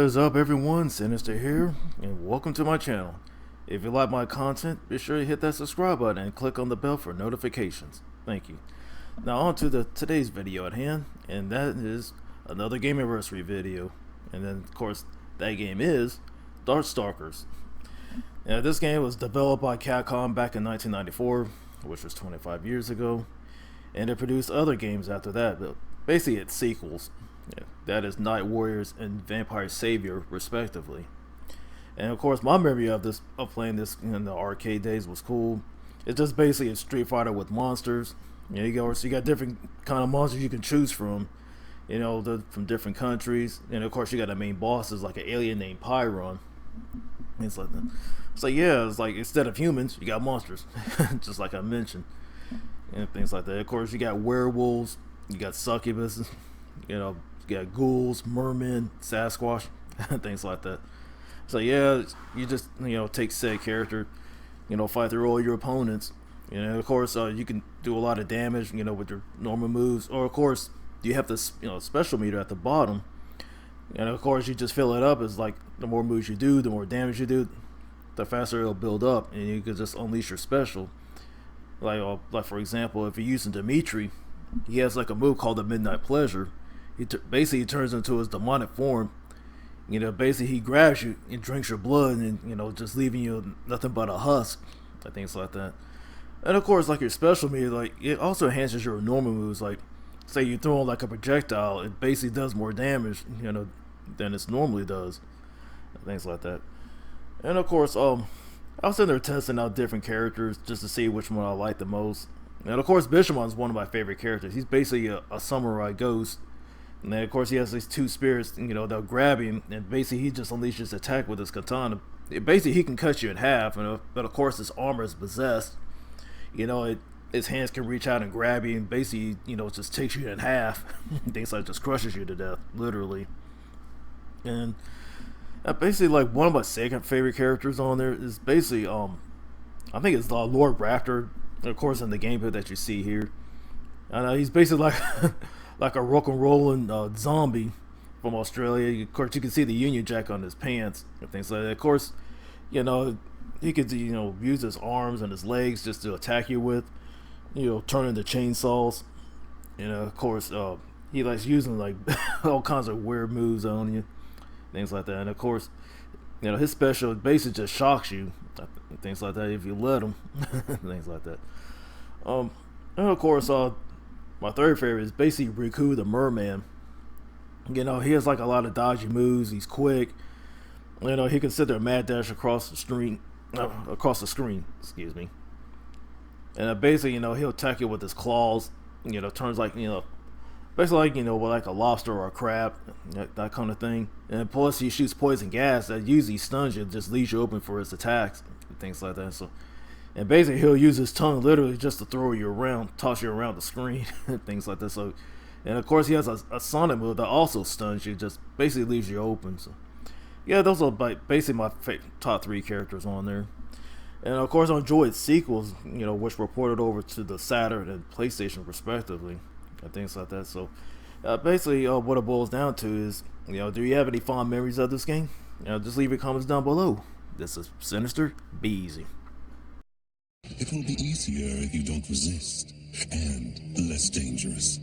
What is up everyone, Sinister here, and welcome to my channel. If you like my content, be sure to hit that subscribe button and click on the bell for notifications. Thank you. Now on to today's video at hand, and that is another Gamerversary video. And then of course, that game is Darkstalkers. Now this game was developed by Capcom back in 1994, which was 25 years ago. And it produced other games after that, but basically it's sequels. Yeah, that is Night Warriors and Vampire Savior respectively. And of course my memory of playing this in the arcade days was cool. It's just basically a Street Fighter with monsters. You got different kind of monsters you can choose from, from different countries. And of course you got the main bosses like an alien named Pyron. It's like instead of humans you got monsters, just like I mentioned, and things like that. Of course you got werewolves, you got succubus, you got ghouls, mermen, Sasquatch, things like that. So yeah, you just take said character, fight through all your opponents. Of course you can do a lot of damage, with your normal moves, or of course you have this special meter at the bottom, and of course you just fill it up. It's like the more moves you do, the more damage you do, the faster it'll build up, and you can just unleash your special. Like for example, if you're using Dimitri, he has like a move called the Midnight Pleasure. He basically turns into his demonic form. Basically he grabs you and drinks your blood, and just leaving you nothing but a husk, and things like that. And of course, like your special meter, like it also enhances your normal moves. Like say you throw like a projectile, it basically does more damage, than it normally does, and things like that. And of course, I was sitting there testing out different characters just to see which one I like the most. And of course, Bishamon is one of my favorite characters. He's basically a samurai ghost. And then of course he has these two spirits, they'll grab him, and basically he just unleashes attack with his katana. Basically he can cut you in half, but of course his armor is possessed. His hands can reach out and grab you, and basically, it just takes you in half. Things like just crushes you to death, literally. And basically, like one of my second favorite characters on there is basically, I think it's Lord Raptor. Of course, in the gameplay that you see here, and he's basically like like a rock and rolling zombie from Australia. Of course, you can see the Union Jack on his pants and things like that. Of course, he could use his arms and his legs just to attack you with, turn into chainsaws. Of course, he likes using like all kinds of weird moves on you, things like that. And of course, his special basically just shocks you, things like that, if you let him, things like that. And of course, my third favorite is basically Riku the Merman. He has like a lot of dodgy moves. He's quick. He can sit there mad dash across the screen. Excuse me. And basically, he'll attack you with his claws. Turns like basically like a lobster or a crab, that kind of thing. And plus, he shoots poison gas that usually stuns you, just leaves you open for his attacks and things like that. So. And basically he'll use his tongue literally just to throw you around, toss you around the screen, and things like that. So, and of course he has a sonic move that also stuns you, just basically leaves you open. So yeah, those are basically my top 3 characters on there. And of course I enjoyed sequels, which were ported over to the Saturn and PlayStation respectively, and things like that. So basically what it boils down to is, do you have any fond memories of this game? Just leave your comments down below. This is Sinister, be easy. It will be easier if you don't resist, and less dangerous.